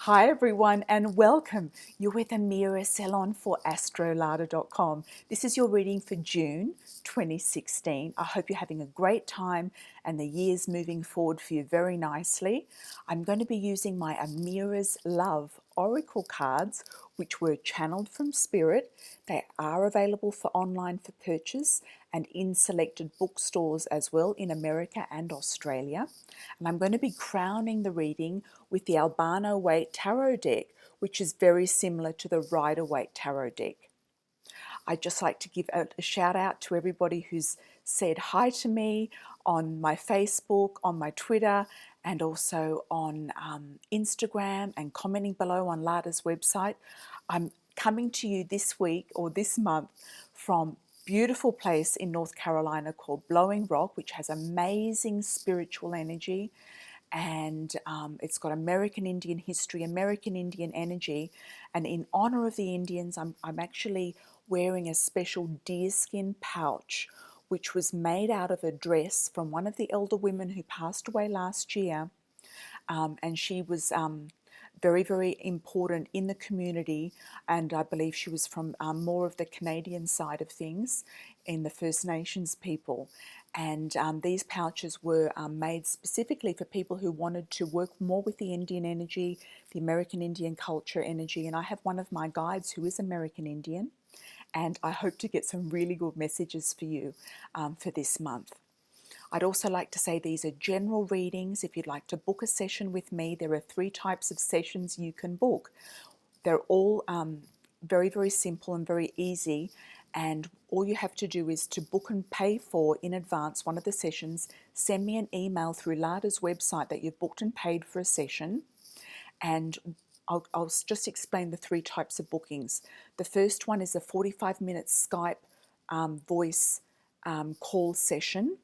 Hi everyone and welcome. You're with Amira Salon for Astrolada.com. This is your reading for June 2016. I hope you're having a great time and the year's moving forward for you very nicely. I'm going to be using my Amira's Love Oracle cards, which were channeled from Spirit. They are available for online for purchase and in selected bookstores as well in America and Australia. And I'm going to be crowning the reading with the Albano Waite Tarot deck, which is very similar to the Rider Waite Tarot deck. I'd just like to give a shout out to everybody who's said hi to me on my Facebook, on my Twitter, and also on Instagram and commenting below on Lada's website. I'm coming to you this week or this month from beautiful place in North Carolina called Blowing Rock, which has amazing spiritual energy, and it's got American Indian history, American Indian energy, and in honor of the Indians, I'm actually wearing a special deerskin pouch which was made out of a dress from one of the elder women who passed away last year, and she was very, very important in the community, and I believe she was from more of the Canadian side of things in the First Nations people. And these pouches were made specifically for people who wanted to work more with the Indian energy, the American Indian culture energy. And I have one of my guides who is American Indian, and I hope to get some really good messages for you for this month. I'd also like to say these are general readings. If you'd like to book a session with me, there are 3 types of sessions you can book. They're all very, very simple and very easy, and all you have to do is to book and pay for in advance one of the sessions. Send me an email through Lada's website that you've booked and paid for a session, and I'll just explain the 3 types of bookings. The first one is a 45-minute Skype voice call session,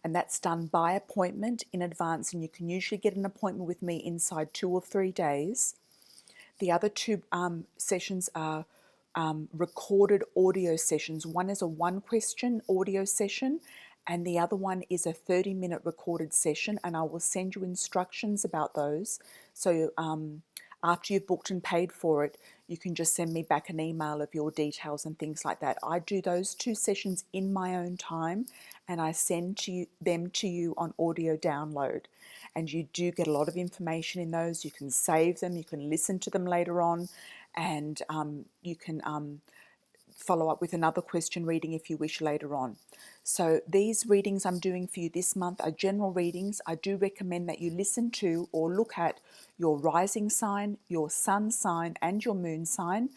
and that's done by appointment in advance, and you can usually get an appointment with me inside 2 or 3 days. The other 2 sessions are recorded audio sessions. One is a 1-question audio session, and the other one is a 30-minute recorded session, and I will send you instructions about those. So after you've booked and paid for it, you can just send me back an email of your details and things like that. I do those 2 sessions in my own time, and I send them to you on audio download. And you do get a lot of information in those. You can save them, you can listen to them later on, and you can follow up with another question reading if you wish later on. So these readings I'm doing for you this month are general readings. I do recommend that you listen to or look at your rising sign, your sun sign, and your moon sign.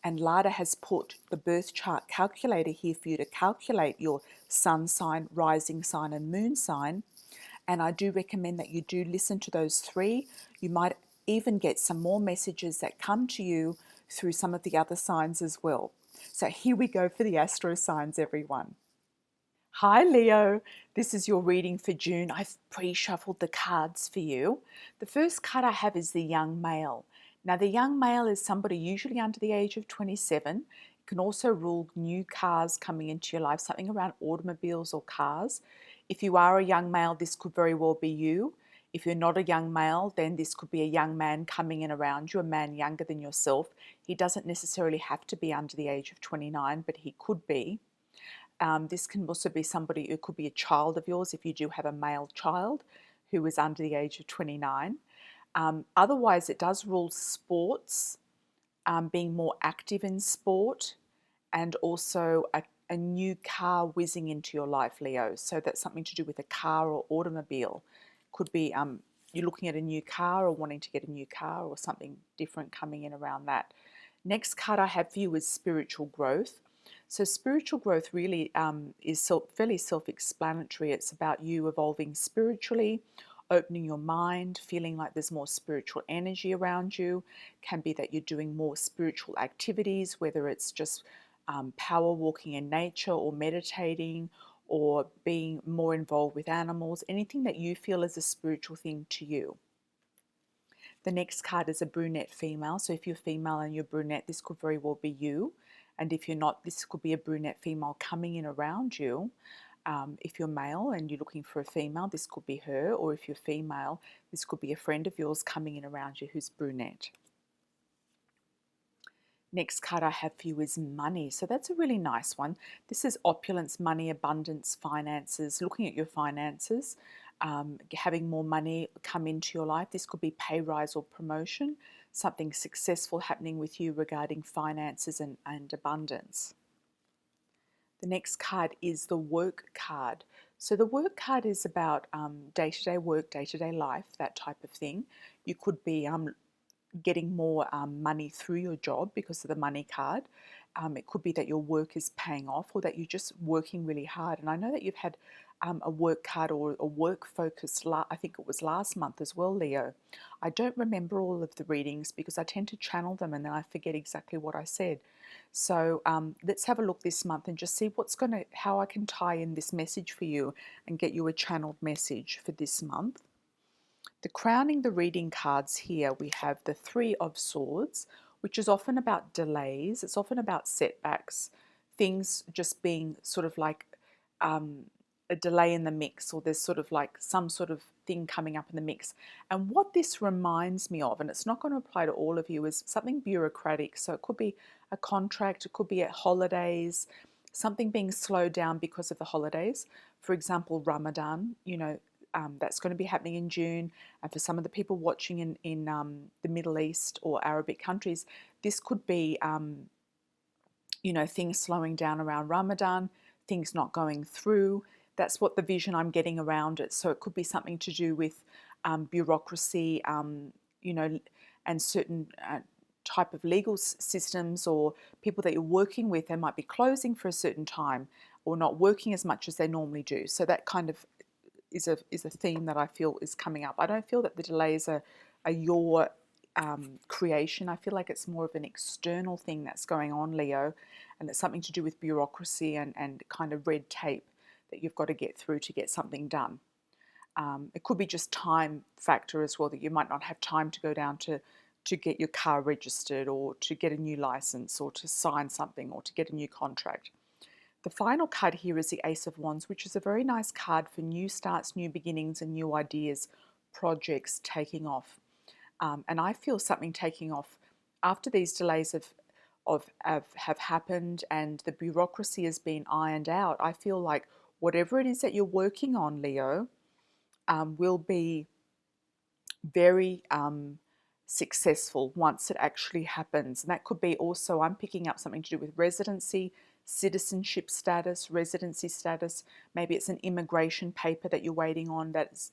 And Lada has put the birth chart calculator here for you to calculate your sun sign, rising sign, and moon sign. And I do recommend that you do listen to those 3. You might even get some more messages that come to you through some of the other signs as well. So here we go for the astro signs, everyone. Hi Leo, this is your reading for June. I've pre-shuffled the cards for you. The first card I have is the young male. Now the young male is somebody usually under the age of 27. It can also rule new cars coming into your life, something around automobiles or cars. If you are a young male, this could very well be you. If you're not a young male, then this could be a young man coming in around you, a man younger than yourself. He doesn't necessarily have to be under the age of 29, but he could be. This can also be somebody, it could be a child of yours if you do have a male child who is under the age of 29. Otherwise, it does rule sports, being more active in sport, and also a new car whizzing into your life, Leo. So that's something to do with a car or automobile. Could be you're looking at a new car or wanting to get a new car or something different coming in around that. Next card I have for you is spiritual growth. So spiritual growth really is fairly self-explanatory. It's about you evolving spiritually, opening your mind, feeling like there's more spiritual energy around you. Can be that you're doing more spiritual activities, whether it's just power walking in nature or meditating or being more involved with animals, anything that you feel is a spiritual thing to you. The next card is a brunette female. So if you're female and you're brunette, this could very well be you. And if you're not, this could be a brunette female coming in around you. If you're male and you're looking for a female, this could be her, or if you're female, this could be a friend of yours coming in around you who's brunette. Next card I have for you is money. So that's a really nice one. This is opulence, money, abundance, finances, looking at your finances, having more money come into your life. This could be pay rise or promotion, something successful happening with you regarding finances and abundance. The next card is the work card. So the work card is about day-to-day work, day-to-day life, that type of thing. You could be getting more money through your job because of the money card. It could be that your work is paying off or that you're just working really hard. And I know that you've had a work card or a work focus, I think it was last month as well, Leo. I don't remember all of the readings because I tend to channel them and then I forget exactly what I said. So let's have a look this month and just see how I can tie in this message for you and get you a channeled message for this month. Crowning the reading cards here, we have the Three of Swords, which is often about delays. It's often about setbacks, things just being sort of like a delay in the mix, or there's sort of like some sort of thing coming up in the mix. And what this reminds me of, and it's not going to apply to all of you, is something bureaucratic. So it could be a contract, it could be at holidays, something being slowed down because of the holidays. For example, Ramadan, that's going to be happening in June. And for some of the people watching in the Middle East or Arabic countries, this could be, things slowing down around Ramadan, things not going through. That's what the vision I'm getting around it. So it could be something to do with bureaucracy, and certain type of legal systems, or people that you're working with, they might be closing for a certain time or not working as much as they normally do. So that kind of is a theme that I feel is coming up. I don't feel that the delays are your creation. I feel like it's more of an external thing that's going on, Leo, and it's something to do with bureaucracy and kind of red tape that you've got to get through to get something done. It could be just time factor as well, that you might not have time to go down to get your car registered, or to get a new license, or to sign something, or to get a new contract. The final card here is the Ace of Wands, which is a very nice card for new starts, new beginnings, and new ideas, projects taking off. And I feel something taking off after these delays have happened and the bureaucracy has been ironed out. I feel like whatever it is that you're working on, Leo, will be very successful once it actually happens. And that could be also, I'm picking up something to do with residency, citizenship status, residency status. Maybe it's an immigration paper that you're waiting on that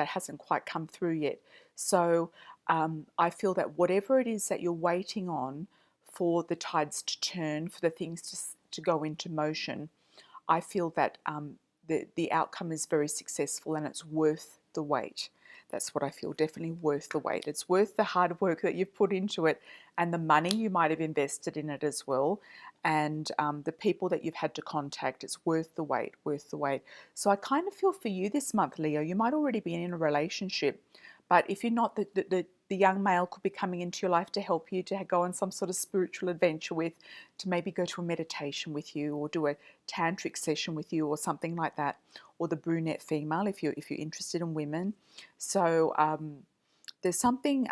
hasn't quite come through yet. So I feel that whatever it is that you're waiting on for the tides to turn, for the things to go into motion, I feel that the outcome is very successful and it's worth the wait. That's what I feel, definitely worth the wait. It's worth the hard work that you've put into it and the money you might have invested in it as well, and the people that you've had to contact. It's worth the wait, worth the wait. So I kind of feel for you this month, Leo, you might already be in a relationship, but if you're not, the young male could be coming into your life to help you, to go on some sort of spiritual adventure with, to maybe go to a meditation with you, or do a tantric session with you, or something like that. Or the brunette female, if you're interested in women. So there's something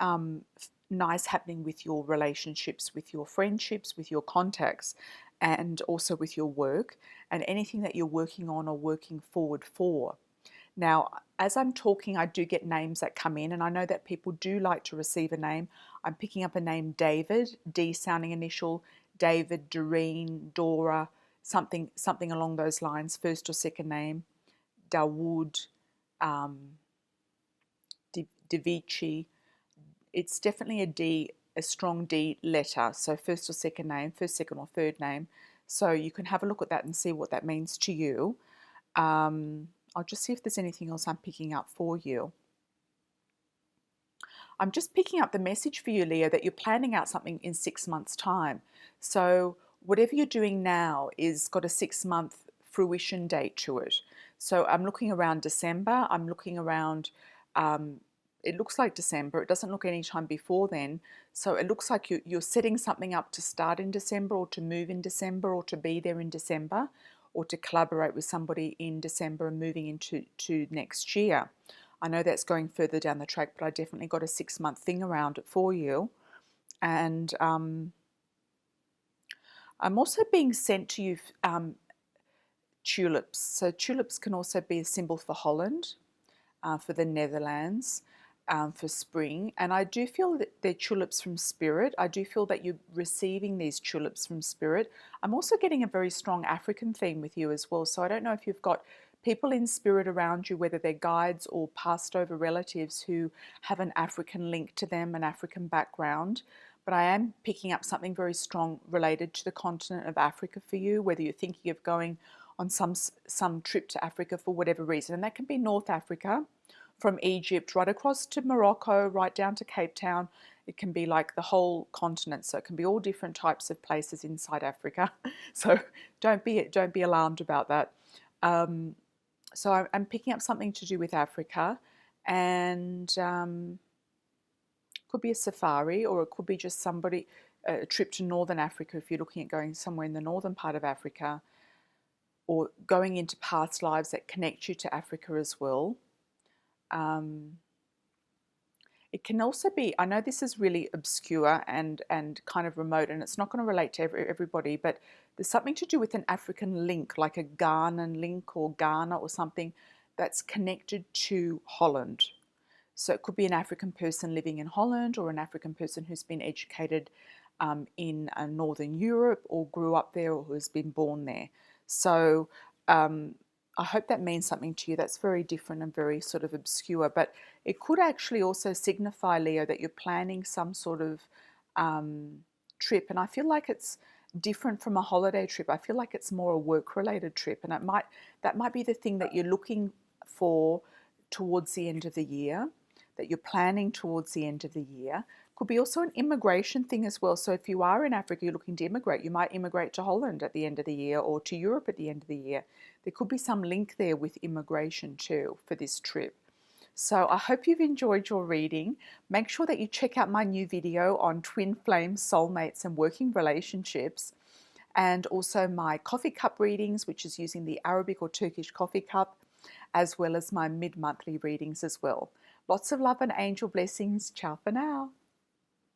nice happening with your relationships, with your friendships, with your contacts, and also with your work, and anything that you're working on or working forward for. Now, as I'm talking, I do get names that come in, and I know that people do like to receive a name. I'm picking up a name David, D sounding initial, David, Doreen, Dora, something along those lines, first or second name, Dawood, Divici. It's definitely a D, a strong D letter, so first or second name, first, second or third name. So you can have a look at that and see what that means to you. I'll just see if there's anything else I'm picking up for you. I'm just picking up the message for you, Leo, that you're planning out something in 6 months' time. So whatever you're doing now is got a 6-month fruition date to it. So I'm looking around December. I'm looking around, it looks like December. It doesn't look any time before then. So it looks like you're setting something up to start in December, or to move in December, or to be there in December. or to collaborate with somebody in December and moving into next year. I know that's going further down the track, but I definitely got a 6-month thing around it for you. And I'm also being sent to you tulips. So tulips can also be a symbol for Holland, for the Netherlands, for spring. And I do feel that they're tulips from spirit. I do feel that you're receiving these tulips from spirit. I'm also getting a very strong African theme with you as well. So I don't know if you've got people in spirit around you, whether they're guides or passed over relatives who have an African link to them, an African background. But I am picking up something very strong related to the continent of Africa for you, whether you're thinking of going on some trip to Africa for whatever reason. And that can be North Africa, from Egypt right across to Morocco, right down to Cape Town. It can be like the whole continent. So it can be all different types of places inside Africa. So don't be alarmed about that. So I'm picking up something to do with Africa, and could be a safari, or it could be just a trip to Northern Africa if you're looking at going somewhere in the northern part of Africa, or going into past lives that connect you to Africa as well. It can also be, I know this is really obscure and kind of remote, and it's not going to relate to everybody, but there's something to do with an African link, like a Ghanaian link or Ghana or something that's connected to Holland. So it could be an African person living in Holland, or an African person who's been educated in Northern Europe, or grew up there, or who has been born there. So I hope that means something to you. That's very different and very sort of obscure, but it could actually also signify, Leo, that you're planning some sort of trip. And I feel like it's different from a holiday trip. I feel like it's more a work-related trip, and that might be the thing that you're looking for towards the end of the year, that you're planning towards the end of the year. Could be also an immigration thing as well. So if you are in Africa, you're looking to immigrate, you might immigrate to Holland at the end of the year, or to Europe at the end of the year. There could be some link there with immigration too for this trip. So I hope you've enjoyed your reading. Make sure that you check out my new video on twin flames, soulmates, and working relationships, and also my coffee cup readings, which is using the Arabic or Turkish coffee cup, as well as my mid-monthly readings as well. Lots of love and angel blessings. Ciao for now.